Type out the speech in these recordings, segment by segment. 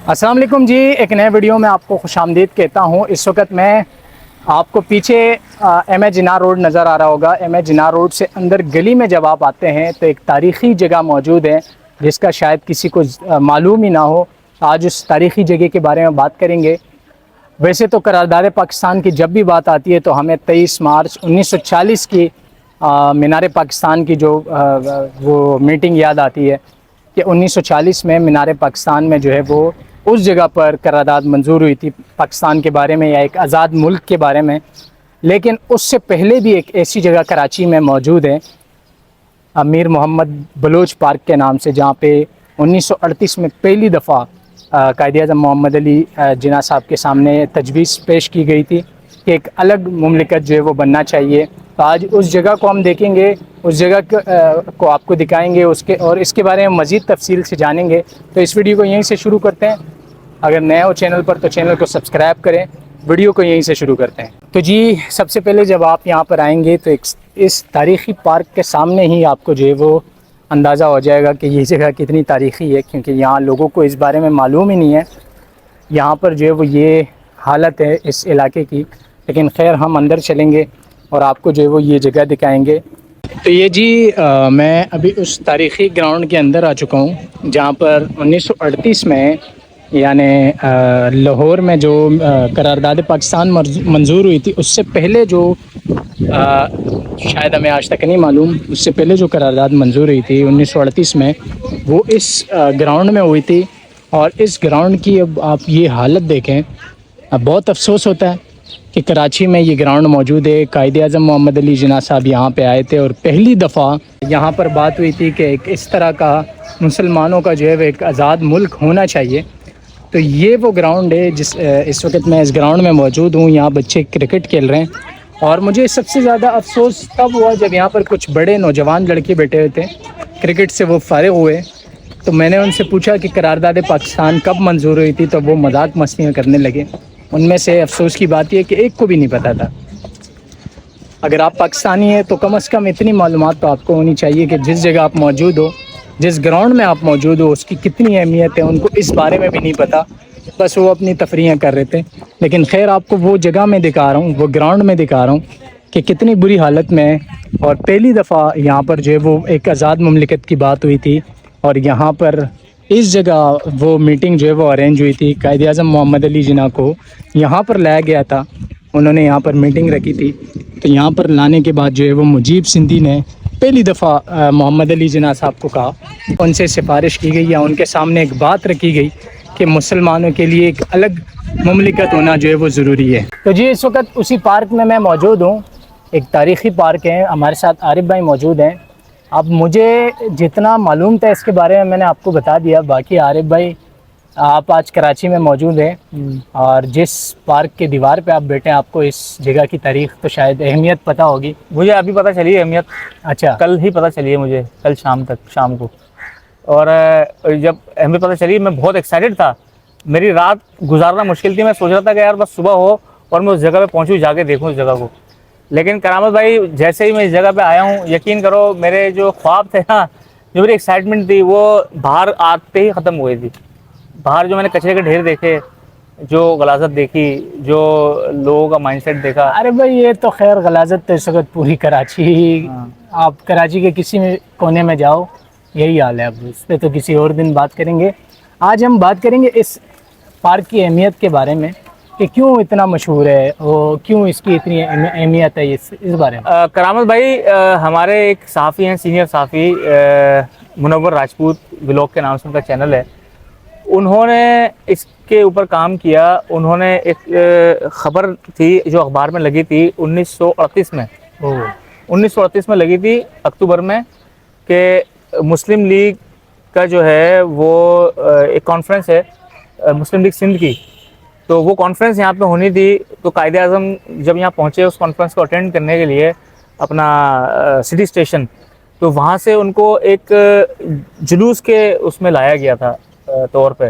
السلام علیکم جی، ایک نئے ویڈیو میں آپ کو خوش آمدید کہتا ہوں۔ اس وقت میں آپ کو پیچھے ایم اے جناح روڈ نظر آ رہا ہوگا۔ ایم اے جناح روڈ سے اندر گلی میں جب آپ آتے ہیں تو ایک تاریخی جگہ موجود ہے جس کا شاید کسی کو معلوم ہی نہ ہو۔ آج اس تاریخی جگہ کے بارے میں بات کریں گے۔ ویسے تو قرارداد پاکستان کی جب بھی بات آتی ہے تو ہمیں 23 مارچ 1940 کی مینار پاکستان کی جو وہ میٹنگ یاد آتی ہے کہ 1940 میں مینار پاکستان میں جو ہے وہ اس جگہ پر قرارداد منظور ہوئی تھی پاکستان کے بارے میں یا ایک آزاد ملک کے بارے میں۔ لیکن اس سے پہلے بھی ایک ایسی جگہ کراچی میں موجود ہے امیر محمد بلوچ پارک کے نام سے، جہاں پہ 1938 میں پہلی دفعہ قائد اعظم محمد علی جناح صاحب کے سامنے تجویز پیش کی گئی تھی کہ ایک الگ مملکت جو ہے وہ بننا چاہیے۔ تو آج اس جگہ کو ہم دیکھیں گے، اس جگہ کو آپ کو دکھائیں گے، اس کے بارے میں مزید تفصیل سے جانیں گے۔ تو اس ویڈیو کو یہیں سے شروع کرتے ہیں۔ اگر نئے ہو چینل پر تو چینل کو سبسکرائب کریں۔ ویڈیو کو یہیں سے شروع کرتے ہیں۔ تو جی، سب سے پہلے جب آپ یہاں پر آئیں گے تو اس تاریخی پارک کے سامنے ہی آپ کو جو ہے وہ اندازہ ہو جائے گا کہ یہ جگہ کتنی تاریخی ہے، کیونکہ یہاں لوگوں کو اس بارے میں معلوم ہی نہیں ہے۔ یہاں پر جو ہے وہ یہ حالت ہے اس علاقے کی، لیکن خیر ہم اندر چلیں گے اور آپ کو جو ہے وہ یہ جگہ دکھائیں گے۔ تو یہ جی میں ابھی اس تاریخی گراؤنڈ کے اندر آ چکا ہوں جہاں پر 1938 میں یعنی لاہور میں جو قرارداد پاکستان منظور ہوئی تھی، اس سے پہلے جو شاید ہمیں آج تک نہیں معلوم، اس سے پہلے جو قرارداد منظور ہوئی تھی 1938 میں، وہ اس گراؤنڈ میں ہوئی تھی۔ اور اس گراؤنڈ کی اب آپ یہ حالت دیکھیں، اب بہت افسوس ہوتا ہے کہ کراچی میں یہ گراؤنڈ موجود ہے۔ قائد اعظم محمد علی جناح صاحب یہاں پہ آئے تھے اور پہلی دفعہ یہاں پر بات ہوئی تھی کہ ایک اس طرح کا مسلمانوں کا جو ہے وہ ایک آزاد ملک ہونا چاہیے۔ تو یہ وہ گراؤنڈ ہے اس وقت میں اس گراؤنڈ میں موجود ہوں۔ یہاں بچے کرکٹ کھیل رہے ہیں اور مجھے سب سے زیادہ افسوس تب ہوا جب یہاں پر کچھ بڑے نوجوان لڑکے بیٹھے ہوئے تھے، کرکٹ سے وہ فارغ ہوئے تو میں نے ان سے پوچھا کہ قرارداد پاکستان کب منظور ہوئی تھی، تو وہ مذاق مستیاں کرنے لگے۔ ان میں سے افسوس کی بات یہ کہ ایک کو بھی نہیں پتہ تھا۔ اگر آپ پاکستانی ہیں تو کم از کم اتنی معلومات تو آپ کو ہونی چاہیے کہ جس جگہ آپ موجود ہو، جس گراؤنڈ میں آپ موجود ہو، اس کی کتنی اہمیت ہے۔ ان کو اس بارے میں بھی نہیں پتہ، بس وہ اپنی تفریحیں کر رہے تھے۔ لیکن خیر آپ کو وہ جگہ میں دکھا رہا ہوں، وہ گراؤنڈ میں دکھا رہا ہوں کہ کتنی بری حالت میں ہے۔ اور پہلی دفعہ یہاں پر جو ہے وہ ایک آزاد مملکت کی بات ہوئی تھی اور یہاں پر اس جگہ وہ میٹنگ جو ہے وہ ارینج ہوئی تھی۔ قائد اعظم محمد علی جناح کو یہاں پر لایا گیا تھا، انہوں نے یہاں پر میٹنگ رکھی تھی۔ تو یہاں پر لانے کے بعد جو ہے وہ مجیب سندھی نے پہلی دفعہ محمد علی جناح صاحب کو کہا، ان سے سفارش کی گئی یا ان کے سامنے ایک بات رکھی گئی کہ مسلمانوں کے لیے ایک الگ مملکت ہونا جو ہے وہ ضروری ہے۔ تو جی اس وقت اسی پارک میں موجود ہوں، ایک تاریخی پارک ہے۔ ہمارے ساتھ عارف بھائی موجود ہیں۔ اب مجھے جتنا معلوم تھا اس کے بارے میں نے آپ کو بتا دیا۔ باقی عارف بھائی، آپ آج کراچی میں موجود ہیں اور جس پارک کے دیوار پہ آپ بیٹھے ہیں، آپ کو اس جگہ کی تاریخ تو شاید اہمیت پتہ ہوگی۔ مجھے ابھی پتہ چلی ہے اہمیت، اچھا، کل ہی پتہ چلی ہے مجھے، کل شام کو۔ اور جب اہمیت پتہ چلی میں بہت ایکسائٹڈ تھا۔ میری رات گزارنا مشکل تھی، میں سوچ رہا تھا کہ یار بس صبح ہو اور میں اس جگہ پہ پہنچوں، جا کے دیکھوں اس جگہ کو۔ لیکن کرامت بھائی، جیسے ہی میں اس جگہ پہ آیا ہوں، یقین کرو میرے جو خواب تھے نا، جو میری ایکسائٹمنٹ تھی، وہ باہر آتے ہی ختم ہوئی تھی۔ باہر جو میں نے کچرے کے ڈھیر دیکھے، جو غلاظت دیکھی، جو لوگوں کا مائنڈ سیٹ دیکھا۔ ارے بھائی یہ تو خیر غلاظت تو اس وقت پوری کراچی، آپ کراچی کے کسی کونے میں جاؤ یہی حال ہے۔ اب اس پہ تو کسی اور دن بات کریں گے۔ آج ہم بات کریں گے اس پارک کی اہمیت کے بارے میں کہ کیوں اتنا مشہور ہے اور کیوں اس کی اتنی اہمیت ہے، اس بارے میں۔ کرامت بھائی، ہمارے ایک صحافی ہیں، سینئر صحافی منور راجپوت ولاگ کے نام سے ان کا چینل ہے، انہوں نے اس کے اوپر کام کیا۔ انہوں نے ایک خبر تھی جو اخبار میں لگی تھی 1938 میں، 1938 میں لگی تھی اکتوبر میں، کہ مسلم لیگ کا جو ہے وہ ایک کانفرنس ہے مسلم لیگ سندھ کی، تو وہ کانفرنس یہاں پہ ہونی تھی۔ تو قائد اعظم جب یہاں پہنچے اس کانفرنس کو اٹینڈ کرنے کے لیے اپنا سٹی اسٹیشن، تو وہاں سے ان کو ایک جلوس کے اس میں لایا گیا تھا طور پہ،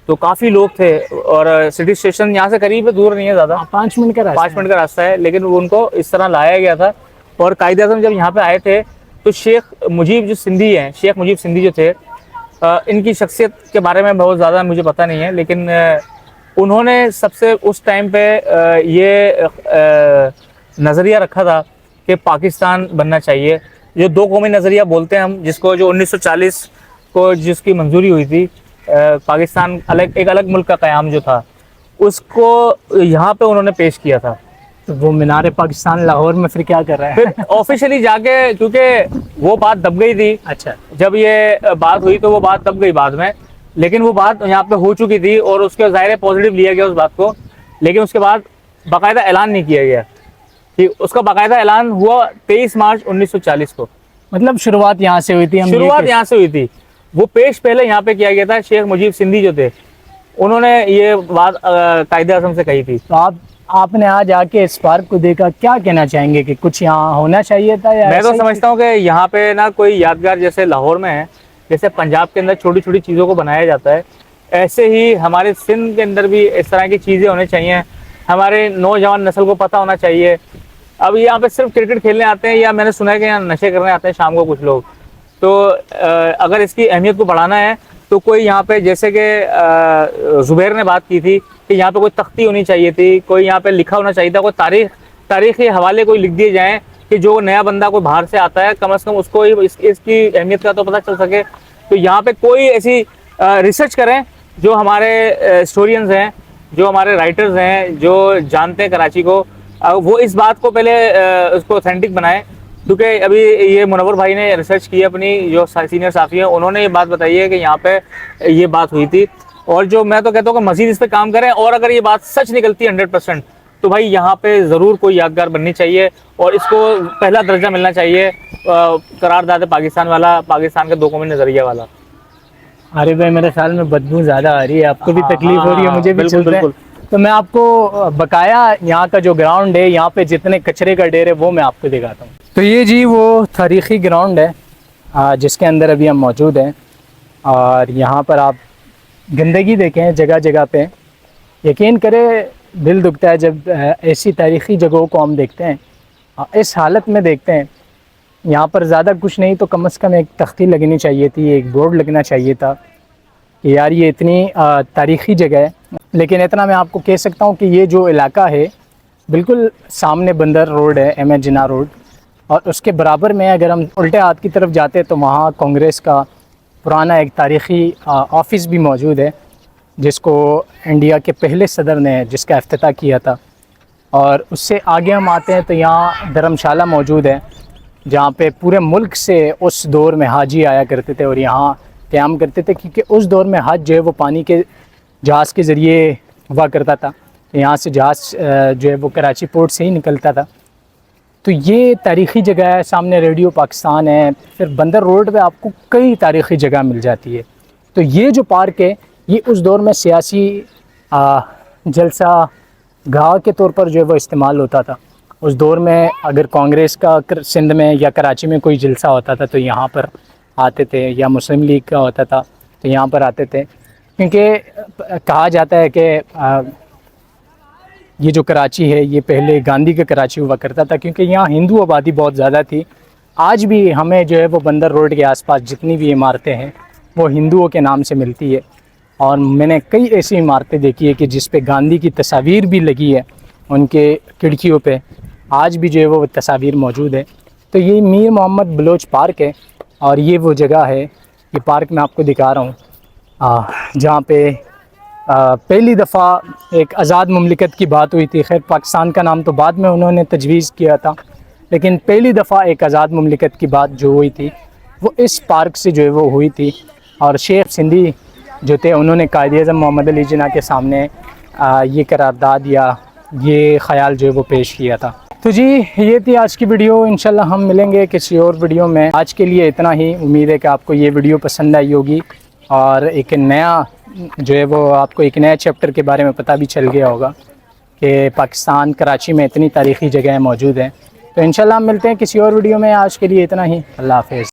تو کافی لوگ تھے۔ اور سٹی اسٹیشن یہاں سے قریب ہے، دور نہیں ہے زیادہ، 5 منٹ کا 5 منٹ کا راستہ ہے، لیکن ان کو اس طرح لایا گیا تھا۔ اور قائد اعظم جب یہاں پہ آئے تھے تو شیخ مجیب جو سندھی ہیں، شیخ مجیب سندھی جو تھے، ان کی شخصیت کے بارے میں بہت زیادہ مجھے پتہ نہیں ہے، لیکن انہوں نے سب سے اس ٹائم پہ یہ نظریہ رکھا تھا کہ پاکستان بننا چاہیے، جو دو قومی نظریہ بولتے ہیں ہم، جس کو جو 1940 کو جس کی منظوری ہوئی تھی، پاکستان ایک الگ ملک کا قیام جو تھا، اس کو یہاں پہ انہوں نے پیش کیا تھا۔ تو وہ مینار پاکستان لاہور میں پھر کیا کر رہا ہے؟ پھر آفیشلی جا کے، کیونکہ وہ بات دب گئی تھی، اچھا، جب یہ بات ہوئی تو وہ بات دب گئی بعد میں، لیکن وہ بات یہاں پہ ہو چکی تھی اور اس کے ظاہر پازیٹیو لیا گیا اس بات کو، لیکن اس کے بعد باقاعدہ اعلان نہیں کیا گیا۔ اس کا باقاعدہ اعلان ہوا 23 مارچ 1940 کو، مطلب شروعات یہاں سے ہوئی تھی، شروعات یہاں سے ہوئی تھی۔ وہ پیش پہلے یہاں پہ کیا گیا تھا، شیخ مجیب سندھی جو تھے، انہوں نے یہ بات قائد اعظم سے کہی تھی۔ تو آپ نے آج آ کے اس پارک کو دیکھا، کیا کہنا چاہیں گے کہ کچھ یہاں ہونا چاہیے تھا؟ یا میں تو سمجھتا ہوں کہ یہاں پہ نا کوئی یادگار، جیسے لاہور میں ہے، جیسے پنجاب کے اندر چھوٹی چھوٹی چیزوں کو بنایا جاتا ہے، ایسے ہی ہمارے سندھ کے اندر بھی اس طرح کی چیزیں ہونی چاہیے، ہمارے نوجوان نسل کو پتہ ہونا چاہیے۔ اب یہاں پہ صرف کرکٹ کھیلنے آتے ہیں، یا میں نے سنا ہے کہ یہاں نشے کرنے آتے ہیں شام کو کچھ لوگ، تو اگر اس کی اہمیت کو بڑھانا ہے تو کوئی یہاں پہ، جیسے کہ زبیر نے بات کی تھی کہ یہاں پہ کوئی تختی ہونی چاہیے تھی، کوئی یہاں پہ لکھا ہونا چاہیے تھا، کوئی تاریخی حوالے کوئی لکھ دیے جائیں کہ جو نیا بندہ کوئی باہر سے آتا ہے، کم از کم اس کو اس کی اہمیت کا تو پتہ چل سکے۔ تو یہاں پہ کوئی ایسی ریسرچ کریں جو ہمارے ہسٹورینز ہیں، جو ہمارے رائٹرز ہیں، جو جانتے ہیں کراچی کو، وہ اس بات کو پہلے اس کو اوتھینٹک بنائیں، کیونکہ ابھی یہ منور بھائی نے ریسرچ کی اپنی، جو سینئر صحافی ہیں، انہوں نے یہ بات بتائی ہے کہ یہاں پہ یہ بات ہوئی تھی، اور جو میں تو کہتا ہوں کہ مزید اس پہ کام کریں، اور اگر یہ بات سچ نکلتی ہے 100%، تو بھائی یہاں پہ ضرور کوئی یادگار بننی چاہیے، اور اس کو پہلا درجہ ملنا چاہیے، قرارداد پاکستان والا، پاکستان کے دو قومی نظریہ والا۔ ارے بھائی، میرے خیال میں بدبو زیادہ آ رہی ہے، آپ کو بھی تکلیف ہو رہی ہے، مجھے بھی چلتا ہے، تو میں آپ کو بقایا یہاں کا جو گراؤنڈ ہے، یہاں پہ جتنے کچرے کا ڈھیر ہے، وہ میں آپ کو دکھاتا ہوں۔ تو یہ جی وہ تاریخی گراؤنڈ ہے جس کے اندر ابھی ہم موجود ہیں، اور یہاں پر آپ گندگی دیکھیں جگہ جگہ پہ، یقین کرے دل دکھتا ہے جب ایسی تاریخی جگہوں کو ہم دیکھتے ہیں، اس حالت میں دیکھتے ہیں۔ یہاں پر زیادہ کچھ نہیں تو کم از کم ایک تختی لگنی چاہیے تھی، ایک بورڈ لگنا چاہیے تھا کہ یار یہ اتنی تاریخی جگہ ہے۔ لیکن اتنا میں آپ کو کہہ سکتا ہوں کہ یہ جو علاقہ ہے، بالکل سامنے بندر روڈ ہے، ایم ایچ جناح روڈ، اور اس کے برابر میں اگر ہم الٹے ہاتھ کی طرف جاتے تو وہاں کانگریس کا پرانا ایک تاریخی آفس بھی موجود ہے، جس کو انڈیا کے پہلے صدر نے جس کا افتتاح کیا تھا۔ اور اس سے آگے ہم آتے ہیں تو یہاں دھرم شالہ موجود ہے، جہاں پہ پورے ملک سے اس دور میں حاجی آیا کرتے تھے اور یہاں قیام کرتے تھے، کیونکہ اس دور میں حج جو ہے وہ پانی کے جہاز کے ذریعے ہوا کرتا تھا، یہاں سے جہاز جو ہے وہ کراچی پورٹ سے ہی نکلتا تھا۔ تو یہ تاریخی جگہ ہے، سامنے ریڈیو پاکستان ہے، پھر بندر روڈ پہ آپ کو کئی تاریخی جگہ مل جاتی ہے۔ تو یہ جو پارک ہے، یہ اس دور میں سیاسی جلسہ گاہ کے طور پر جو ہے وہ استعمال ہوتا تھا۔ اس دور میں اگر کانگریس کا سندھ میں یا کراچی میں کوئی جلسہ ہوتا تھا تو یہاں پر آتے تھے، یا مسلم لیگ کا ہوتا تھا تو یہاں پر آتے تھے، کیونکہ کہا جاتا ہے کہ یہ جو کراچی ہے یہ پہلے گاندھی کا کراچی ہوا کرتا تھا، کیونکہ یہاں ہندو آبادی بہت زیادہ تھی۔ آج بھی ہمیں جو ہے وہ بندر روڈ کے آس پاس جتنی بھی عمارتیں ہیں وہ ہندوؤں کے نام سے ملتی ہے، اور میں نے کئی ایسی عمارتیں دیکھی ہے کہ جس پہ گاندھی کی تصاویر بھی لگی ہے ان کے کھڑکیوں پہ، آج بھی جو ہے وہ تصاویر موجود ہے۔ تو یہ میر محمد بلوچ پارک ہے، اور یہ وہ جگہ ہے، یہ پارک میں آپ کو دکھا رہا ہوں، جہاں پہ پہلی دفعہ ایک آزاد مملکت کی بات ہوئی تھی۔ خیر پاکستان کا نام تو بعد میں انہوں نے تجویز کیا تھا، لیکن پہلی دفعہ ایک آزاد مملکت کی بات جو ہوئی تھی وہ اس پارک سے جو ہے وہ ہوئی تھی، اور شیخ سندھی جو تھے انہوں نے قائد اعظم محمد علی جناح کے سامنے یہ قرارداد یا یہ خیال جو ہے وہ پیش کیا تھا۔ تو جی یہ تھی آج کی ویڈیو، انشاءاللہ ہم ملیں گے کسی اور ویڈیو میں۔ آج کے لیے اتنا ہی، امید ہے کہ آپ کو یہ ویڈیو پسند آئی ہوگی، اور ایک نیا جو ہے وہ آپ کو ایک نیا چیپٹر کے بارے میں پتہ بھی چل گیا ہوگا کہ پاکستان کراچی میں اتنی تاریخی جگہیں موجود ہیں۔ تو انشاءاللہ ہم ملتے ہیں کسی اور ویڈیو میں، آج کے لیے اتنا ہی، اللہ حافظ۔